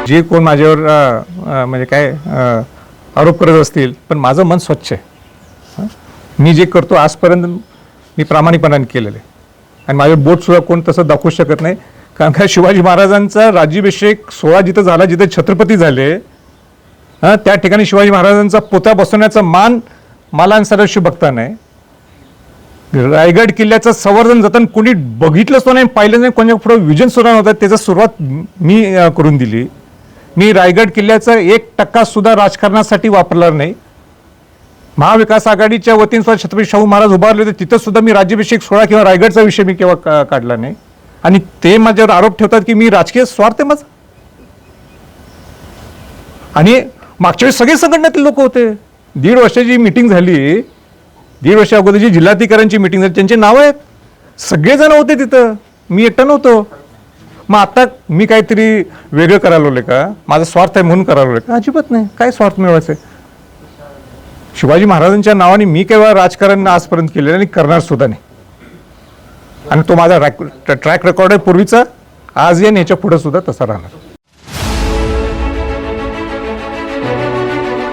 जे कोण माझ्यावर म्हणजे काय आरोप करत असतील, पण माझं मन स्वच्छ आहे. मी जे करतो आजपर्यंत मी प्रामाणिकपणाने केलेलं आहे आणि माझं बोटसुद्धा कोण तसं दाखवू शकत नाही. कारण का शिवाजी महाराजांचा राज्याभिषेक सोहळा जिथं झाला, जिथे छत्रपती झाले, त्या ठिकाणी शिवाजी महाराजांचा पुतळा बसवण्याचा मान मला आणि सदाशिव भक्तांना आहे. रायगड किल्ल्याचं संवर्धन जतन कोणी बघितलंच नाही, पाहिलं नाही, कोणत्या पुढे विजन सुद्धा नव्हतं. त्याची सुरुवात मी करून दिली. मी रायगड किल्ल्याचा 1% सुद्धा राजकारणासाठी वापरला नाही. महाविकास आघाडीच्या वतीने सुद्धा छत्रपती शाहू महाराज उभारले होते, तिथं सुद्धा मी राज्याभिषेक सोहळा किंवा रायगडचा विषय मी केव्हा काढला नाही. आणि ते माझ्यावर आरोप ठेवतात की मी राजकीय स्वार्थ आहे माझा. आणि मागच्या वेळेस सगळे संघटनेतले लोक होते. 1.5 वर्षाची मीटिंग झाली, 1.5 वर्ष अगोदरची जिल्हाधिकाऱ्यांची मीटिंग झाली, त्यांचे नाव आहेत, सगळेजण होते तिथं, मी एकटा नव्हतो. मग आता मी काहीतरी वेगळं करायला लागले का, माझा स्वार्थ आहे म्हणून करायला लागले का? अजिबात नाही. काय स्वार्थ मिळवायचं आहे? शिवाजी महाराजांच्या नावाने मी केव्हा राजकारण आजपर्यंत केलेलं आणि करणार सुद्धा नाही. आणि तो माझा ट्रॅक रेकॉर्ड आहे पूर्वीचा, आज या याच्या पुढे सुद्धा तसा राहणार.